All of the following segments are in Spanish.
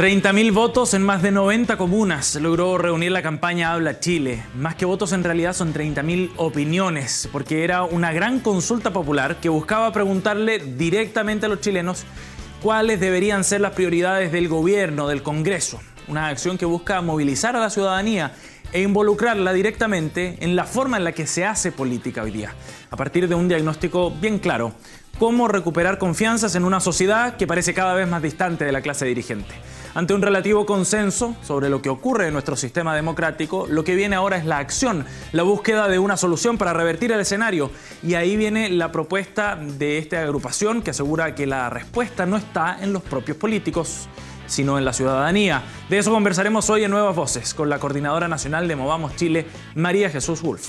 30.000 votos en más de 90 comunas logró reunir la campaña Habla Chile. Más que votos, en realidad son 30.000 opiniones, porque era una gran consulta popular que buscaba preguntarle directamente a los chilenos cuáles deberían ser las prioridades del gobierno, del Congreso. Una acción que busca movilizar a la ciudadanía e involucrarla directamente en la forma en la que se hace política hoy día, a partir de un diagnóstico bien claro: cómo recuperar confianzas en una sociedad que parece cada vez más distante de la clase dirigente. Ante un relativo consenso sobre lo que ocurre en nuestro sistema democrático, lo que viene ahora es la acción, la búsqueda de una solución para revertir el escenario. Y ahí viene la propuesta de esta agrupación que asegura que la respuesta no está en los propios políticos, sino en la ciudadanía. De eso conversaremos hoy en Nuevas Voces con la coordinadora nacional de Movamos Chile, María Jesús Wolf.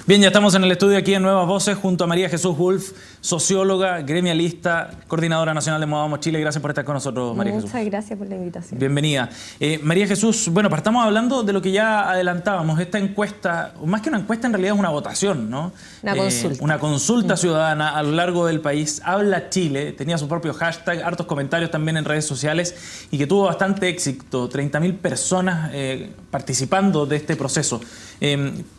Bien, ya estamos en el estudio aquí en Nuevas Voces junto a María Jesús Wolf, socióloga, gremialista, coordinadora nacional de Movamos Chile. Gracias por estar con nosotros, María Jesús. Muchas gracias por la invitación. Bienvenida. María Jesús, bueno, partamos hablando de lo que ya adelantábamos. Esta encuesta, o más que una encuesta, en realidad es una votación, ¿no? Una consulta. Una consulta ciudadana a lo largo del país. Habla Chile, tenía su propio hashtag, hartos comentarios también en redes sociales y que tuvo bastante éxito. 30.000 personas participando de este proceso.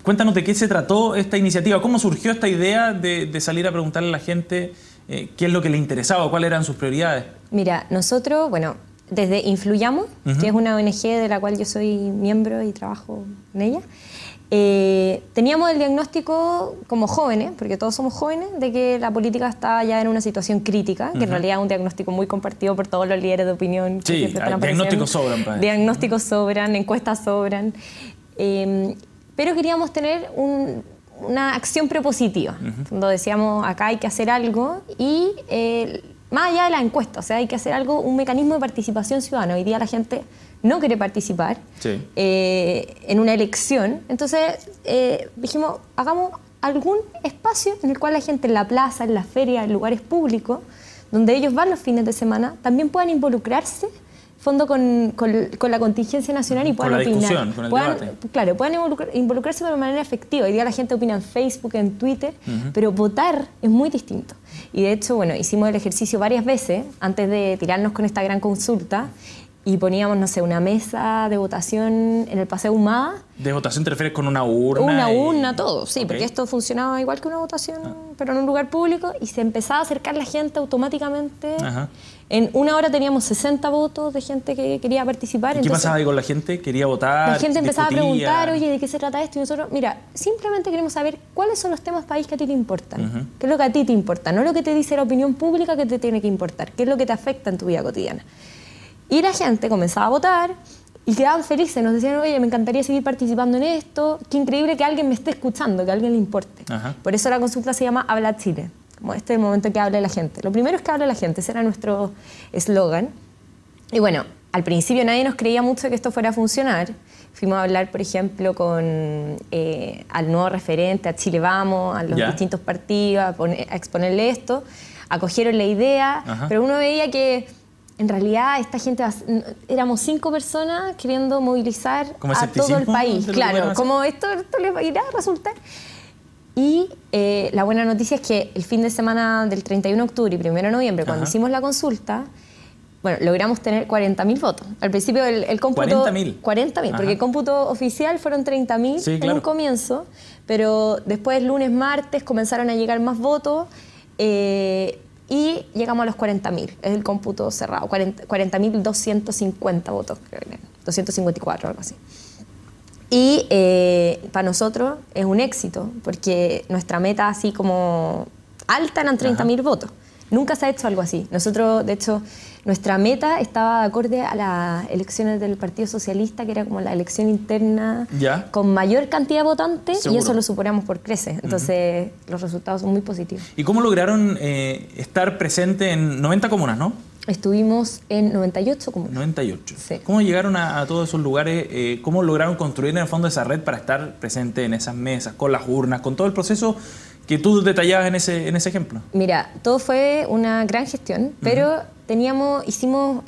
Cuéntanos de qué se trató esta iniciativa, cómo surgió esta idea de salir a preguntarle a la gente qué es lo que le interesaba, cuáles eran sus prioridades. Mira, nosotros, bueno, desde Influyamos, que es una ONG de la cual yo soy miembro y trabajo en ella, teníamos el diagnóstico como jóvenes, porque todos somos jóvenes, de que la política está ya en una situación crítica, que en realidad es un diagnóstico muy compartido por todos los líderes de opinión. Sí, diagnósticos sobran. Diagnósticos sobran, encuestas sobran. Pero queríamos tener una acción propositiva. Cuando decíamos, acá hay que hacer algo y más allá de la encuesta, o sea, hay que hacer algo, un mecanismo de participación ciudadana. Hoy día la gente no quiere participar en una elección. Entonces dijimos, hagamos algún espacio en el cual la gente en la plaza, en la feria, en lugares públicos, donde ellos van los fines de semana, también puedan involucrarse fondo con la contingencia nacional y puedan opinar. Con la discusión, con el debate. Claro, puedan involucrarse de manera efectiva. Hoy día la gente opina en Facebook, en Twitter, pero votar es muy distinto. Y de hecho, bueno, hicimos el ejercicio varias veces antes de tirarnos con esta gran consulta y poníamos, no sé, una mesa de votación en el Paseo Ahumada. ¿De votación te refieres con una urna? Una urna, todo, sí, porque esto funcionaba igual que una votación, pero en un lugar público, y se empezaba a acercar la gente automáticamente. En una hora teníamos 60 votos de gente que quería participar. ¿Y qué pasaba ahí con la gente? ¿Quería votar? La gente empezaba a preguntar, oye, ¿de qué se trata esto? Y nosotros, mira, simplemente queremos saber cuáles son los temas país que a ti te importan. ¿Qué es lo que a ti te importa? No lo que te dice la opinión pública que te tiene que importar. ¿Qué es lo que te afecta en tu vida cotidiana? Y la gente comenzaba a votar y quedaban felices. Nos decían, oye, me encantaría seguir participando en esto. Qué increíble que alguien me esté escuchando, que a alguien le importe. Por eso la consulta se llama Habla Chile. Como este es el momento que hable la gente. Lo primero es que hable la gente. Ese era nuestro eslogan. Y bueno, al principio nadie nos creía mucho que esto fuera a funcionar. Fuimos a hablar, por ejemplo, al nuevo referente, a Chile Vamos, a los distintos partidos, a exponerle esto. Acogieron la idea, pero uno veía que en realidad esta gente, éramos 5 personas queriendo movilizar a todo el país. Claro, como esto les irá a resultar. Y la buena noticia es que el fin de semana del 31 de octubre y 1 de noviembre, cuando hicimos la consulta, bueno, logramos tener 40.000 votos. Al principio el cómputo... 40.000, porque el cómputo oficial fueron 30.000 en un comienzo, pero después lunes, martes comenzaron a llegar más votos y llegamos a los 40.000. Es el cómputo cerrado, 40.250 votos, creo que 254, algo así. Y para nosotros es un éxito, porque nuestra meta así como alta eran 30.000 votos. Nunca se ha hecho algo así. Nosotros, de hecho, nuestra meta estaba acorde a las elecciones del Partido Socialista, que era como la elección interna con mayor cantidad de votantes. ¿Seguro? Y eso lo superamos por creces. Entonces, los resultados son muy positivos. ¿Y cómo lograron estar presentes en 90 comunas, no? Estuvimos en 98 comunas. 98. Sí. ¿Cómo llegaron a todos esos lugares? ¿Cómo lograron construir en el fondo esa red para estar presente en esas mesas, con las urnas, con todo el proceso que tú detallabas en ese ejemplo? Mira, todo fue una gran gestión, pero hicimos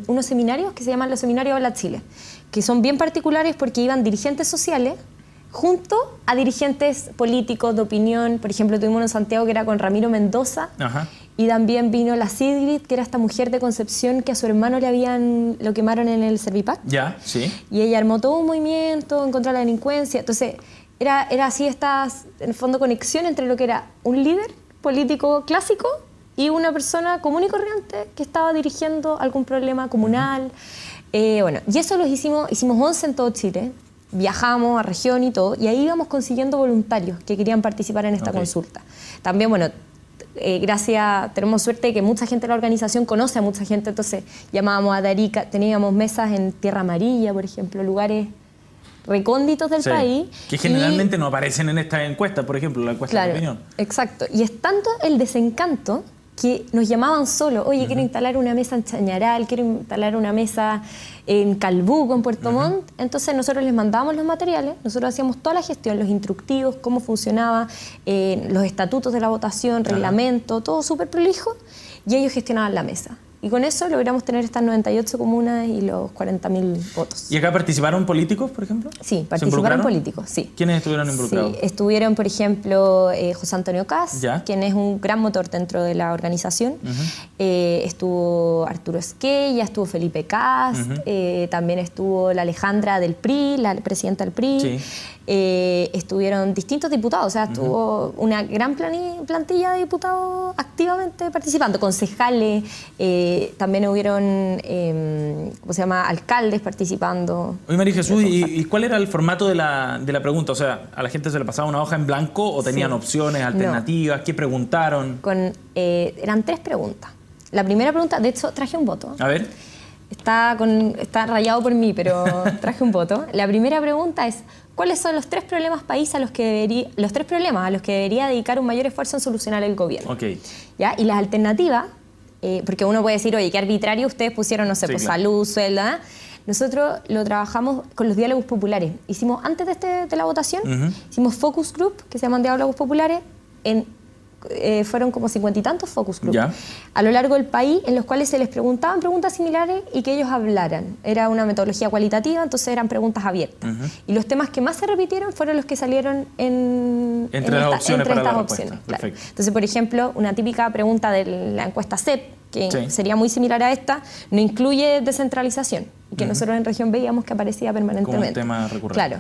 unos seminarios que se llaman los seminarios Habla Chile, que son bien particulares porque iban dirigentes sociales junto a dirigentes políticos de opinión. Por ejemplo, tuvimos uno en Santiago que era con Ramiro Mendoza. Ajá. Y también vino la Sigrid, que era esta mujer de Concepción que a su hermano lo quemaron en el Servipack. Ya, sí. Y ella armó todo un movimiento en contra de la delincuencia. Entonces, era así estas, en el fondo, conexión entre lo que era un líder político clásico y una persona común y corriente que estaba dirigiendo algún problema comunal. Bueno, y eso hicimos 11 en todo Chile. Viajamos a región y todo, y ahí íbamos consiguiendo voluntarios que querían participar en esta consulta. También, bueno, tenemos suerte de que mucha gente de la organización conoce a mucha gente, entonces llamábamos a Darica, teníamos mesas en Tierra Amarilla, por ejemplo, lugares recónditos del país. Que generalmente no aparecen en esta encuesta, por ejemplo, la encuesta de opinión. Exacto. Y es tanto el desencanto que nos llamaban solo. Oye, quiero instalar una mesa en Chañaral, quiero instalar una mesa en Calbuco, en Puerto Montt. Entonces nosotros les mandábamos los materiales, nosotros hacíamos toda la gestión, los instructivos, cómo funcionaba, los estatutos de la votación, reglamento, todo súper prolijo, y ellos gestionaban la mesa. Y con eso logramos tener estas 98 comunas y los 40.000 votos. ¿Y acá participaron políticos, por ejemplo? Sí, participaron políticos, sí. ¿Quiénes estuvieron involucrados? Sí, estuvieron, por ejemplo, José Antonio Caz, quien es un gran motor dentro de la organización. Estuvo Arturo Esquella, estuvo Felipe Caz, también estuvo la Alejandra del PRI, la presidenta del PRI. Sí. Estuvieron distintos diputados, o sea, estuvo una gran plantilla de diputados activamente participando, concejales, también hubieron, ¿cómo se llama?, alcaldes participando. Oye, María Jesús, ¿y cuál era el formato de la pregunta? O sea, ¿a la gente se le pasaba una hoja en blanco o tenían opciones, alternativas? No. ¿Qué preguntaron? Eran 3 preguntas. La primera pregunta, de hecho, traje un voto. A ver. Está rayado por mí, pero traje un voto. La primera pregunta es: ¿cuáles son los 3 problemas país a los que debería dedicar un mayor esfuerzo en solucionar el gobierno? Okay. ¿Ya? Y las alternativas, porque uno puede decir, oye, qué arbitrario, ustedes pusieron, no sé, pues claro, salud, sueldo. Nosotros lo trabajamos con los diálogos populares. Hicimos, antes de la votación, hicimos focus group, que se llaman diálogos populares, fueron como 50 y tantos focus group a lo largo del país, en los cuales se les preguntaban preguntas similares y que ellos hablaran. Era una metodología cualitativa, entonces eran preguntas abiertas. Y los temas que más se repitieron fueron los que salieron entre estas opciones. Claro. Entonces, por ejemplo, una típica pregunta de la encuesta CEP, que sería muy similar a esta, no incluye descentralización, y que nosotros en región veíamos que aparecía permanentemente. Como un tema recurrente. Claro.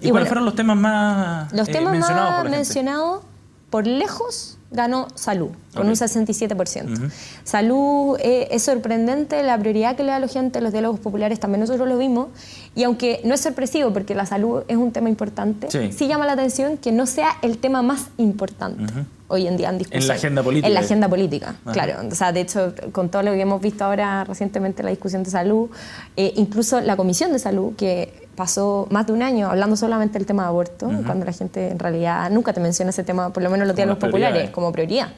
¿Y cuáles fueron los temas más mencionados por la gente? Por lejos ganó salud, con un 67%. Salud es sorprendente, la prioridad que le da a la gente en los diálogos populares también nosotros lo vimos, y aunque no es sorpresivo porque la salud es un tema importante, sí llama la atención que no sea el tema más importante hoy en día en discusión. En la agenda política. En la agenda política, claro. O sea, de hecho, con todo lo que hemos visto ahora recientemente, la discusión de salud, incluso la Comisión de Salud, que pasó más de un año hablando solamente del tema de aborto, cuando la gente en realidad nunca te menciona ese tema, por lo menos los diálogos populares, como prioridad,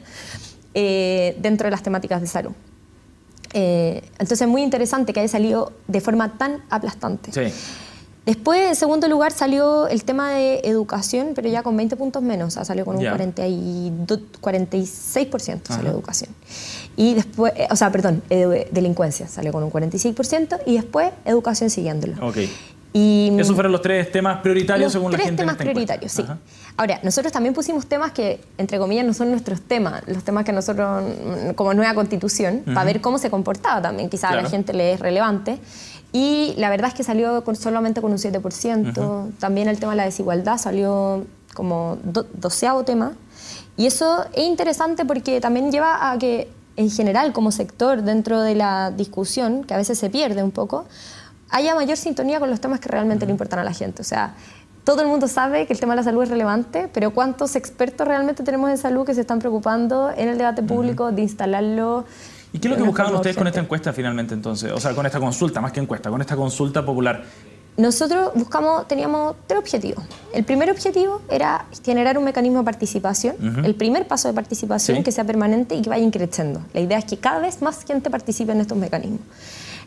dentro de las temáticas de salud. Entonces es muy interesante que haya salido de forma tan aplastante. Sí. Después, en segundo lugar, salió el tema de educación, pero ya con 20 puntos menos, o sea, salió con un 46% salió educación. Y después, delincuencia salió con un 46%, y después educación siguiéndolo. Y esos fueron los 3 temas prioritarios según la gente. Los 3 temas prioritarios, sí. Ahora, nosotros también pusimos temas que, entre comillas, no son nuestros temas, los temas que nosotros, como nueva constitución, para ver cómo se comportaba también, quizás a la gente le es relevante. Y la verdad es que salió solamente con un 7%. También el tema de la desigualdad salió como 12º tema. Y eso es interesante porque también lleva a que, en general, como sector, dentro de la discusión, que a veces se pierde un poco, haya mayor sintonía con los temas que realmente le importan a la gente. O sea, todo el mundo sabe que el tema de la salud es relevante, pero ¿cuántos expertos realmente tenemos en salud que se están preocupando en el debate público de instalarlo? ¿Y qué es lo que buscaban ustedes con esta encuesta finalmente entonces? O sea, con esta consulta, más que encuesta, con esta consulta popular. Nosotros teníamos 3 objetivos. El primer objetivo era generar un mecanismo de participación, el primer paso de participación que sea permanente y que vaya creciendo. La idea es que cada vez más gente participe en estos mecanismos.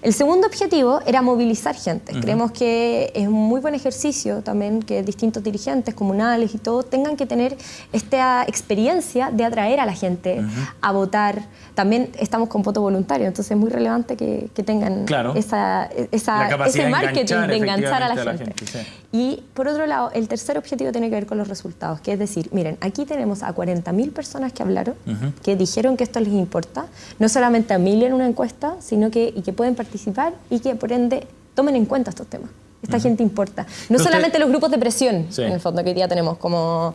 El segundo objetivo era movilizar gente. Creemos que es un muy buen ejercicio también que distintos dirigentes comunales y todo tengan que tener esta experiencia de atraer a la gente a votar. También estamos con voto voluntario, entonces es muy relevante que tengan ese marketing de enganchar a la gente. Sí. Y por otro lado, el tercer objetivo tiene que ver con los resultados, que es decir, miren, aquí tenemos a 40.000 personas que hablaron, que dijeron que esto les importa, no solamente a 1.000 en una encuesta, sino que pueden participar y que por ende tomen en cuenta estos temas. Esta gente importa. No solamente los grupos de presión, en el fondo, que hoy día tenemos como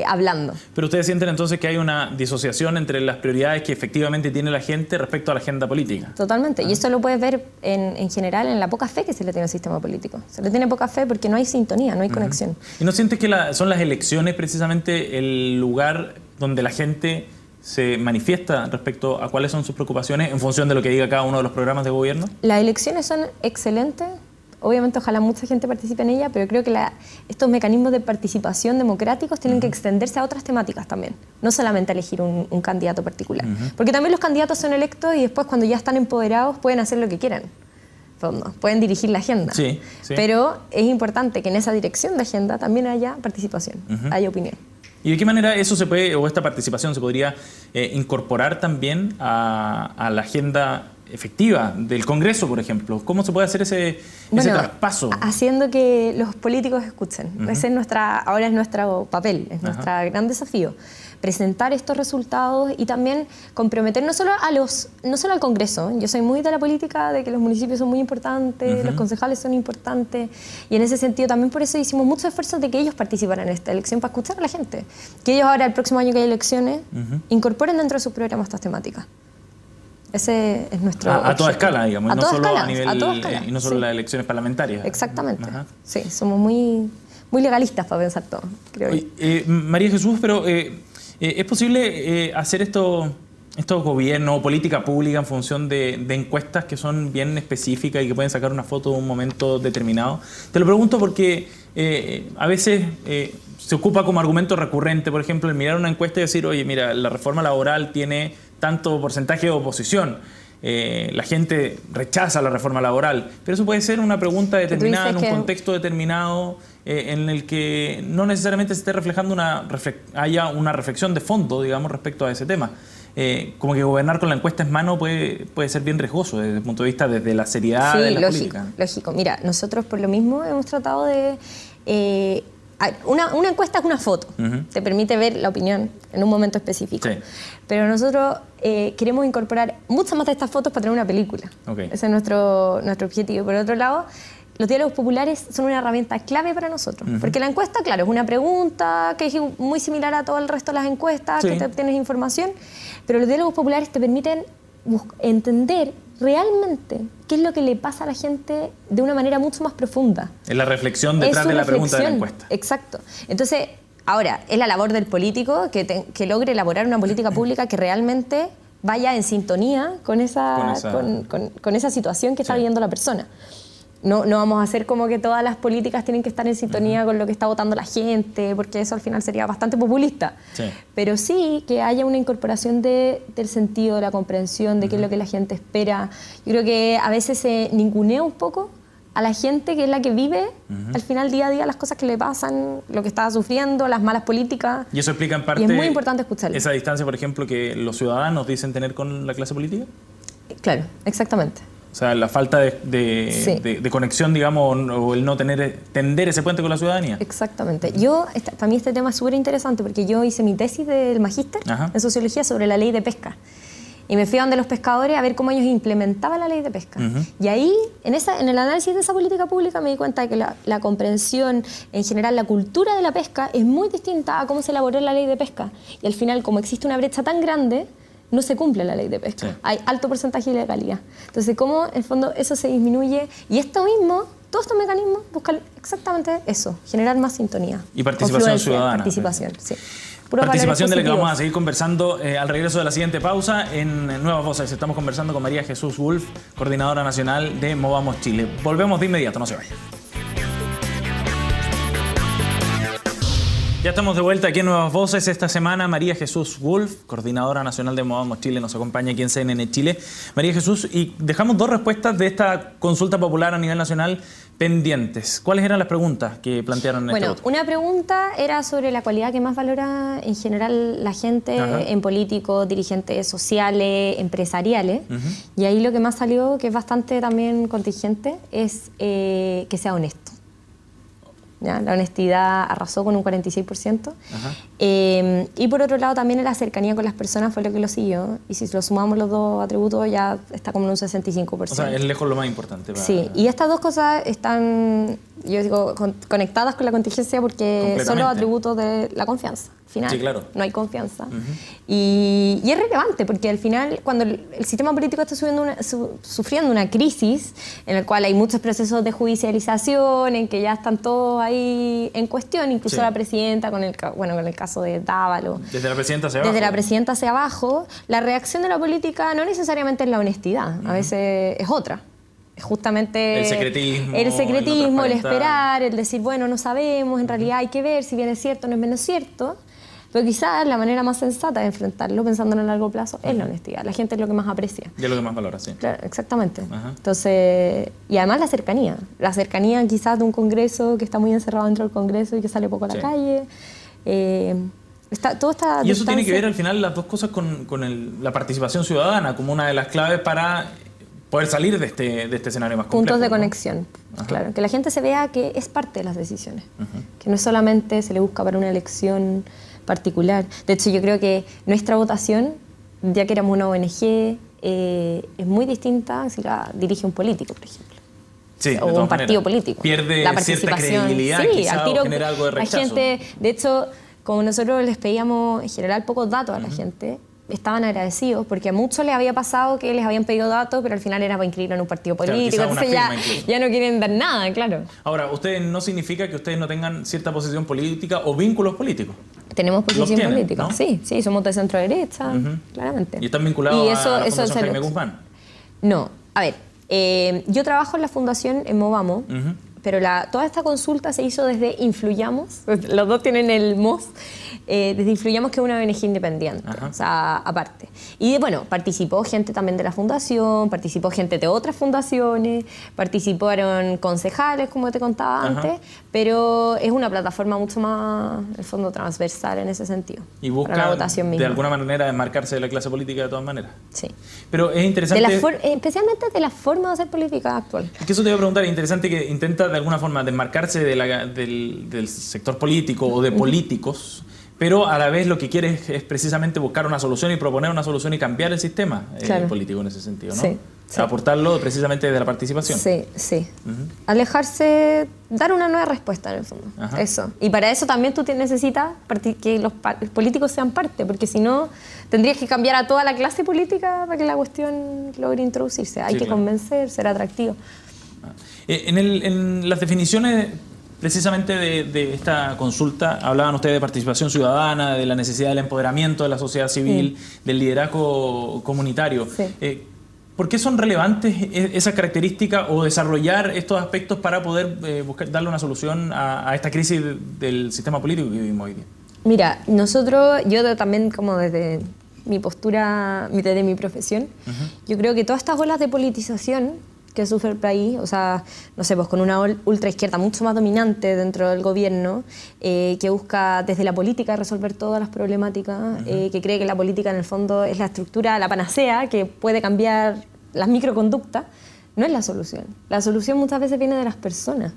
hablando. Pero ustedes sienten entonces que hay una disociación entre las prioridades que efectivamente tiene la gente respecto a la agenda política. Totalmente. Y eso lo puedes ver en general en la poca fe que se le tiene al sistema político. Se le tiene poca fe porque no hay sintonía, no hay conexión. ¿Y no sientes que son las elecciones precisamente el lugar donde la gente se manifiesta respecto a cuáles son sus preocupaciones en función de lo que diga cada uno de los programas de gobierno? Las elecciones son excelentes. Obviamente, ojalá mucha gente participe en ella, pero creo que estos mecanismos de participación democráticos tienen que extenderse a otras temáticas también, no solamente a elegir un candidato particular. Porque también los candidatos son electos y después, cuando ya están empoderados, pueden hacer lo que quieran. Pueden dirigir la agenda. Sí. Pero es importante que en esa dirección de agenda también haya participación, haya opinión. ¿Y de qué manera eso se puede, o esta participación se podría incorporar también a la agenda efectiva del Congreso, por ejemplo? ¿Cómo se puede hacer ese traspaso? Haciendo que los políticos escuchen. Ahora es nuestro papel, es nuestro gran desafío. Presentar estos resultados y también comprometer no solo al Congreso. Yo soy muy de la política, de que los municipios son muy importantes, los concejales son importantes, y en ese sentido también por eso hicimos muchos esfuerzos de que ellos participaran en esta elección para escuchar a la gente. Que ellos ahora, el próximo año que hay elecciones, incorporen dentro de sus programas estas temáticas. Ese es nuestro a toda escala, digamos, y no solo a nivel escala, y no solo las elecciones parlamentarias. Exactamente. Sí, somos muy legalistas para pensar todo, creo yo. María Jesús, pero ¿es posible hacer estos gobiernos o política pública en función de encuestas que son bien específicas y que pueden sacar una foto de un momento determinado? Te lo pregunto porque a veces se ocupa como argumento recurrente, por ejemplo, el mirar una encuesta y decir, oye, mira, la reforma laboral tiene tanto porcentaje de oposición. La gente rechaza la reforma laboral, pero eso puede ser una pregunta determinada en un contexto determinado en el que no necesariamente se esté reflejando haya una reflexión de fondo, digamos, respecto a ese tema. Como que gobernar con la encuesta en mano puede ser bien riesgoso desde el punto de vista de la seriedad de la política. Lógico. Mira, nosotros por lo mismo hemos tratado de... Una encuesta es una foto, te permite ver la opinión en un momento específico. Sí. Pero nosotros queremos incorporar muchas más de estas fotos para tener una película. Ese es nuestro objetivo. Por otro lado, los diálogos populares son una herramienta clave para nosotros. Porque la encuesta, claro, es una pregunta que es muy similar a todo el resto de las encuestas, que te obtienes información, pero los diálogos populares te permiten entender realmente qué es lo que le pasa a la gente de una manera mucho más profunda. Es la reflexión detrás de la pregunta de la encuesta. Exacto. Entonces, ahora, es la labor del político que logre elaborar una política pública que realmente vaya en sintonía con esa situación que está viviendo la persona. No vamos a hacer como que todas las políticas tienen que estar en sintonía con lo que está votando la gente, porque eso al final sería bastante populista. Sí. Pero sí que haya una incorporación del sentido, de la comprensión, de qué es lo que la gente espera. Yo creo que a veces se ningunea un poco a la gente que es la que vive al final día a día las cosas que le pasan, lo que está sufriendo, las malas políticas. Y eso explica en parte... Y es muy importante escucharlo. Esa distancia, por ejemplo, que los ciudadanos dicen tener con la clase política. Claro, exactamente. O sea, la falta de conexión, digamos, o el no tender ese puente con la ciudadanía. Exactamente. Para mí este tema es súper interesante porque yo hice mi tesis del magíster en sociología sobre la ley de pesca. Y me fui a donde los pescadores a ver cómo ellos implementaban la ley de pesca. Y ahí, en el análisis de esa política pública, me di cuenta de que la comprensión, en general, la cultura de la pesca es muy distinta a cómo se elaboró la ley de pesca. Y al final, como existe una brecha tan grande, no se cumple la ley de pesca. Sí. Hay alto porcentaje de ilegalidad. Entonces, ¿cómo en el fondo eso se disminuye? Y esto mismo, todos estos mecanismos buscan exactamente eso, generar más sintonía. Y participación ciudadana. Participación, sí. Participación de la que vamos a seguir conversando al regreso de la siguiente pausa en Nuevas Voces. Estamos conversando con María Jesús Wolf, coordinadora nacional de Movamos Chile. Volvemos de inmediato, no se vayan. Ya estamos de vuelta aquí en Nuevas Voces. Esta semana María Jesús Wolf, coordinadora nacional de Movamos Chile, nos acompaña aquí en CNN Chile. María Jesús, y dejamos dos respuestas de esta consulta popular a nivel nacional pendientes. ¿Cuáles eran las preguntas que plantearon en este voto? Una pregunta era sobre la cualidad que más valora en general la gente en políticos, dirigentes sociales, empresariales. Y ahí lo que más salió, que es bastante también contingente, es que sea honesto. ¿Ya? La honestidad arrasó con un 46%. Y por otro lado también la cercanía con las personas fue lo que lo siguió. Y si lo sumamos los dos atributos ya está como en un 65%. O sea, es lejos lo más importante. Sí, y estas dos cosas están, yo digo, conectadas con la contingencia porque son los atributos de la confianza. Al final, sí, claro. No hay confianza. Y es relevante porque al final, cuando el sistema político está sufriendo una crisis en la cual hay muchos procesos de judicialización, en que ya están todos ahí en cuestión, incluso la presidenta con el caso de Dávalo. Desde la presidenta hacia abajo. Desde la presidenta hacia abajo, la reacción de la política no necesariamente es la honestidad, a veces es otra. Es justamente el secretismo, el esperar, el decir, bueno, no sabemos, en realidad hay que ver si bien es cierto o no es menos cierto. Pero quizás la manera más sensata de enfrentarlo, pensando en el largo plazo, es la honestidad. La gente es lo que más aprecia. Y es lo que más valora, sí. Claro, exactamente. Entonces, y además la cercanía. La cercanía quizás de un Congreso que está muy encerrado dentro del Congreso y que sale poco a la calle. Toda esta y eso tiene que ver al final las dos cosas con la participación ciudadana como una de las claves para poder salir de este escenario más complejo. Puntos de conexión, claro. Que la gente se vea que es parte de las decisiones. Que no solamente se le busca para una elección particular. De hecho, yo creo que nuestra votación, ya que éramos una ONG, es muy distinta si la dirige un político, por ejemplo. Sí, o un partido político. Pierde cierta credibilidad, quizá, o genera algo de rechazo. La gente, de hecho, como nosotros les pedíamos en general pocos datos a la gente, estaban agradecidos porque a muchos les había pasado que les habían pedido datos, pero al final era para inscribirlo en un partido político, claro, entonces ya no quieren dar nada, claro. Ahora, ¿ustedes no significa que ustedes no tengan cierta posición política o vínculos políticos? Tenemos posición política, ¿no? Sí, somos de centro derecha, claramente. ¿Y están vinculados a la Fundación Jaime Guzmán? No, a ver, yo trabajo en la fundación en Movamos, pero toda esta consulta se hizo desde Influyamos, los dos tienen el MOS, desde Influyamos, que es una ONG independiente, o sea, aparte. Y bueno, participó gente también de la fundación, participó gente de otras fundaciones, participaron concejales, como te contaba antes, pero es una plataforma mucho más, en el fondo, transversal en ese sentido. Y busca, la votación misma, de alguna manera, desmarcarse de la clase política de todas maneras. Sí. Pero es interesante... especialmente de la forma de hacer política actual. Es que eso te iba a preguntar, es interesante que intenta de alguna forma desmarcarse del sector político o de políticos, pero a la vez lo que quiere es precisamente buscar una solución y proponer una solución y cambiar el sistema político en ese sentido, ¿no? Sí. Aportarlo precisamente desde la participación. Sí. Alejarse, dar una nueva respuesta en el fondo. Eso. Y para eso también tú necesitas que los políticos sean parte, porque si no, tendrías que cambiar a toda la clase política para que la cuestión logre introducirse. Hay que convencer, ser atractivo. En las definiciones precisamente de esta consulta, hablaban ustedes de participación ciudadana, de la necesidad del empoderamiento de la sociedad civil, del liderazgo comunitario. ¿Por qué son relevantes esas características o desarrollar estos aspectos para poder darle una solución a esta crisis del sistema político que vivimos hoy día? Mira, yo también como desde mi postura, desde mi profesión, yo creo que todas estas olas de politización que sufre el país, o sea, no sé, pues con una ultraizquierda mucho más dominante dentro del gobierno, que busca desde la política resolver todas las problemáticas, que cree que la política en el fondo es la estructura, la panacea, que puede cambiar las microconductas, no es la solución. La solución muchas veces viene de las personas.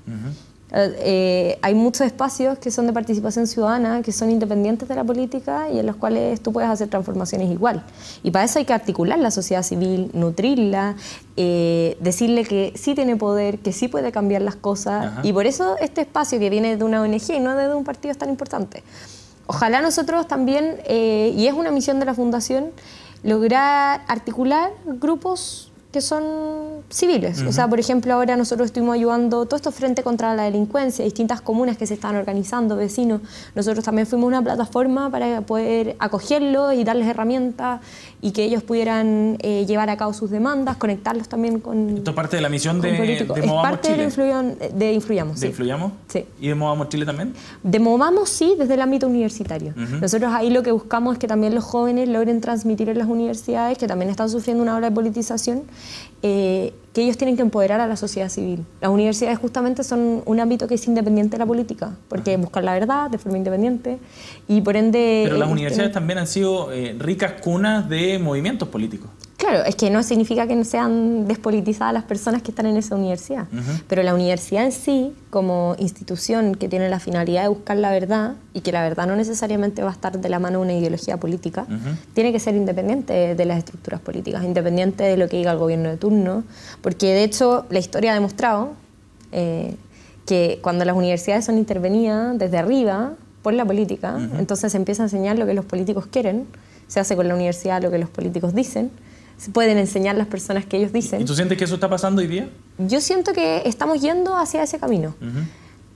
Hay muchos espacios que son de participación ciudadana, que son independientes de la política y en los cuales tú puedes hacer transformaciones igual. Y para eso hay que articular la sociedad civil, nutrirla, decirle que sí tiene poder, que sí puede cambiar las cosas. Y por eso este espacio que viene de una ONG y no de un partido es tan importante. Ojalá nosotros también, y es una misión de la Fundación, lograr articular grupos que son civiles. O sea, por ejemplo, ahora nosotros estuvimos ayudando todo esto frente contra la delincuencia, distintas comunas que se están organizando, vecinos. Nosotros también fuimos una plataforma para poder acogerlos y darles herramientas y que ellos pudieran llevar a cabo sus demandas, conectarlos también con... Esto es parte de la misión de políticos. Movamos Es parte Chile. de Influyamos. ¿De Influyamos? Sí. ¿Y de Movamos Chile también? De Movamos, sí, desde el ámbito universitario. Nosotros ahí lo que buscamos es que también los jóvenes logren transmitir en las universidades, que también están sufriendo una ola de politización, que ellos tienen que empoderar a la sociedad civil. Las universidades justamente son un ámbito que es independiente de la política, porque buscan la verdad de forma independiente y por ende... Pero las universidades también han sido ricas cunas de movimientos políticos. Claro, es que no significa que no sean despolitizadas las personas que están en esa universidad, pero la universidad en sí, como institución que tiene la finalidad de buscar la verdad, y que la verdad no necesariamente va a estar de la mano de una ideología política, tiene que ser independiente de las estructuras políticas, independiente de lo que diga el gobierno de turno, porque de hecho la historia ha demostrado que cuando las universidades son intervenidas desde arriba por la política, entonces se empieza a enseñar lo que los políticos quieren, se hace con la universidad lo que los políticos dicen, se pueden enseñar las personas que ellos dicen. ¿Y tú sientes que eso está pasando hoy día? Yo siento que estamos yendo hacia ese camino.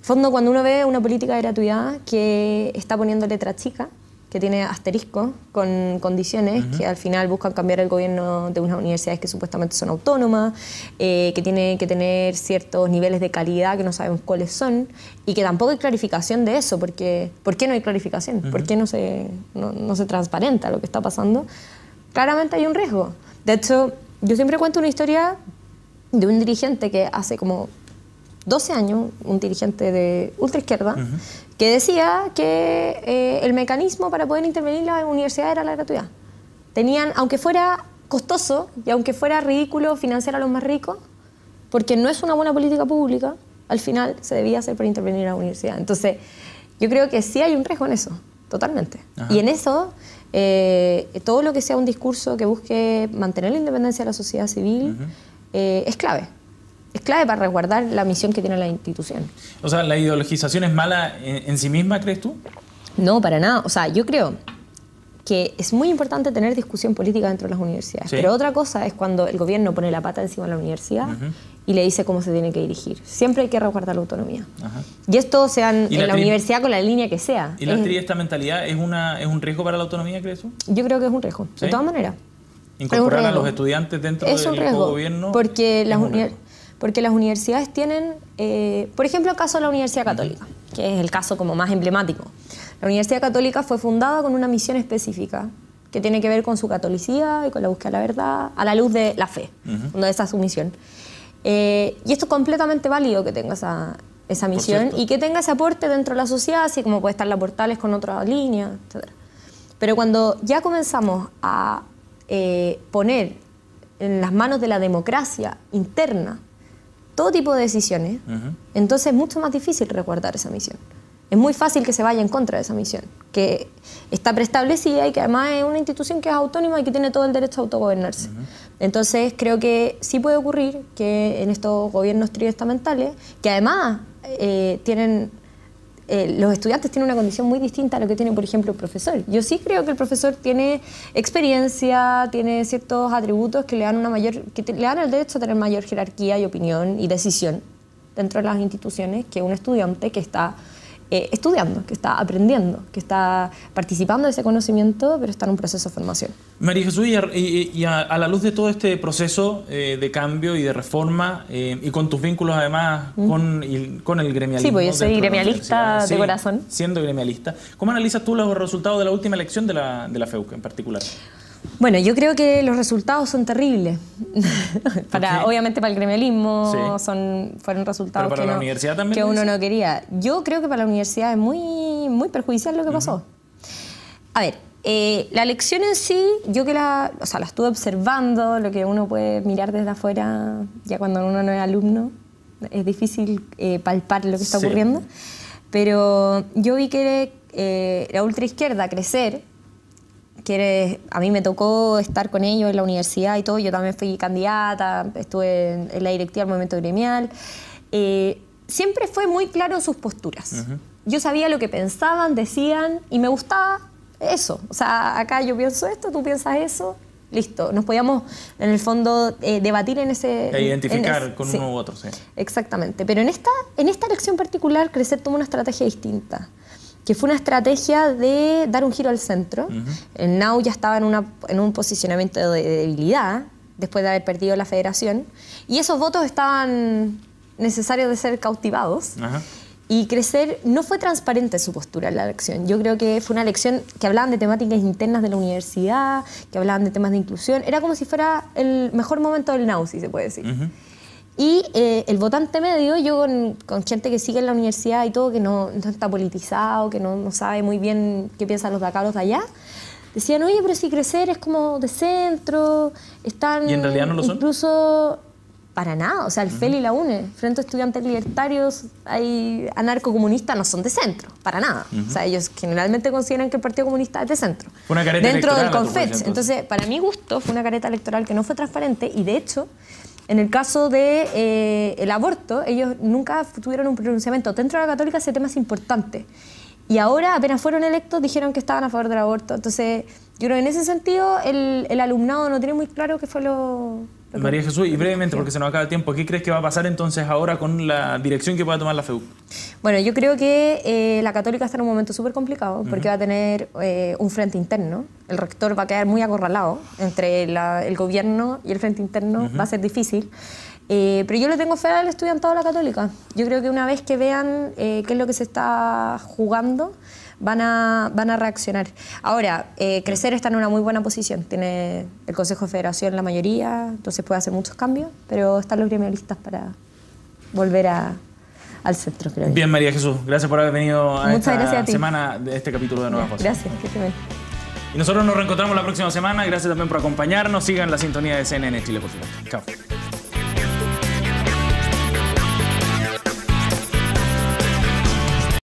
Fondo, cuando uno ve una política de gratuidad que está poniendo letra chica, que tiene asterisco con condiciones, que al final buscan cambiar el gobierno de unas universidades que supuestamente son autónomas, que tienen que tener ciertos niveles de calidad que no sabemos cuáles son, y que tampoco hay clarificación de eso, porque ¿por qué no hay clarificación? ¿Por qué no se transparenta lo que está pasando? Claramente hay un riesgo. De hecho, yo siempre cuento una historia de un dirigente que hace como 12 años, un dirigente de ultraizquierda, que decía que el mecanismo para poder intervenir en la universidad era la gratuidad. Tenían, aunque fuera costoso y aunque fuera ridículo financiar a los más ricos, porque no es una buena política pública, al final se debía hacer para intervenir en la universidad. Entonces, yo creo que sí hay un riesgo en eso, totalmente. Y en eso... todo lo que sea un discurso que busque mantener la independencia de la sociedad civil es clave. Es clave para resguardar la misión que tiene la institución. O sea, ¿la ideologización es mala en sí misma, crees tú? No, para nada. O sea, yo creo que es muy importante tener discusión política dentro de las universidades. Sí. Pero otra cosa es cuando el gobierno pone la pata encima de la universidad y le dice cómo se tiene que dirigir. Siempre hay que resguardar la autonomía. Y esto sea en la universidad con la línea que sea. ¿Y esta mentalidad es un riesgo para la autonomía, crees tú? Yo creo que es un riesgo, ¿sí? De todas maneras. ¿Incorporar a los estudiantes dentro del gobierno? Porque las universidades tienen, por ejemplo, el caso de la Universidad Católica, que es el caso como más emblemático. La Universidad Católica fue fundada con una misión específica que tiene que ver con su catolicidad y con la búsqueda de la verdad a la luz de la fe, donde esa es su misión. Y esto es completamente válido que tenga esa misión y que tenga ese aporte dentro de la sociedad, así como puede estar la Portales con otra línea, etc. Pero cuando ya comenzamos a poner en las manos de la democracia interna todo tipo de decisiones, entonces es mucho más difícil resguardar esa misión. Es muy fácil que se vaya en contra de esa misión, que está preestablecida y que además es una institución que es autónoma y que tiene todo el derecho a autogobernarse. Entonces creo que sí puede ocurrir que en estos gobiernos triestamentales, que además los estudiantes tienen una condición muy distinta a lo que tiene, por ejemplo, el profesor. Yo sí creo que el profesor tiene experiencia, tiene ciertos atributos que le dan le dan el derecho a tener mayor jerarquía y opinión y decisión dentro de las instituciones que un estudiante que está estudiando, que está aprendiendo, que está participando de ese conocimiento, pero está en un proceso de formación. María Jesús, y a la luz de todo este proceso de cambio y de reforma, y con tus vínculos además con el gremialismo... Sí, pues yo soy gremialista de corazón. Siendo gremialista, ¿cómo analizas tú los resultados de la última elección de la FEUC en particular? Bueno, yo creo que los resultados son terribles. Obviamente para el gremialismo fueron resultados ¿pero para la universidad también que uno no quería. Yo creo que para la universidad es muy perjudicial lo que pasó. A ver, la elección en sí, yo que la estuve observando, lo que uno puede mirar desde afuera, ya cuando uno no es alumno, es difícil palpar lo que está ocurriendo. Pero yo vi que la ultraizquierda crecer, a mí me tocó estar con ellos en la universidad y todo, yo también fui candidata, estuve en la directiva del movimiento gremial, siempre fue muy claro sus posturas. Yo sabía lo que pensaban, decían, y me gustaba eso. O sea, acá yo pienso esto, tú piensas eso, listo. Nos podíamos, en el fondo, debatir en ese... E identificar con sí, uno u otro, sí. Exactamente. Pero en esta elección particular, Crecer tomó una estrategia distinta, que fue una estrategia de dar un giro al centro. El NAU ya estaba en un posicionamiento de debilidad, después de haber perdido la federación, y esos votos estaban necesarios de ser cautivados. Ajá. Y Crecer no fue transparente su postura en la elección. Yo creo que fue una elección que hablaban de temáticas internas de la universidad, que hablaban de temas de inclusión. Era como si fuera el mejor momento del NAU, si se puede decir. Y el votante medio, yo con gente que sigue en la universidad y todo, que no está politizado, que no sabe muy bien qué piensan los de acá, los de allá, decían, oye, pero si Crecer es como de centro, están... ¿Y en realidad no lo son? Incluso... Para nada, o sea, el FEL y la UNE, Frente a Estudiantes Libertarios, hay anarcocomunistas, no son de centro, para nada. O sea, ellos generalmente consideran que el Partido Comunista es de centro. Fue una careta dentro del electoral, CONFET. Entonces, para mi gusto, fue una careta electoral que no fue transparente y, de hecho, en el caso de el aborto, ellos nunca tuvieron un pronunciamiento. Dentro de la Católica ese tema es importante. Y ahora, apenas fueron electos, dijeron que estaban a favor del aborto. Entonces, yo creo que en ese sentido, el alumnado no tiene muy claro qué fue lo María Jesús, y brevemente, porque se nos acaba el tiempo, ¿qué crees que va a pasar entonces ahora con la dirección que pueda tomar la FEUC? Bueno, yo creo que la Católica está en un momento súper complicado porque va a tener un frente interno. El rector va a quedar muy acorralado entre el gobierno y el frente interno. Va a ser difícil. Pero yo le tengo fe al estudiantado de la Católica. Yo creo que una vez que vean qué es lo que se está jugando, van a reaccionar. Ahora, Crecer está en una muy buena posición. Tiene el Consejo de Federación la mayoría, entonces puede hacer muchos cambios, pero están los gremialistas para volver al centro, creo. Bien, María Jesús, gracias por haber venido a esta a semana de este capítulo de Nuevas Voces. Gracias, que esté bien. Y nosotros nos reencontramos la próxima semana. Gracias también por acompañarnos. Sigan la sintonía de CNN Chile, por supuesto. Chao.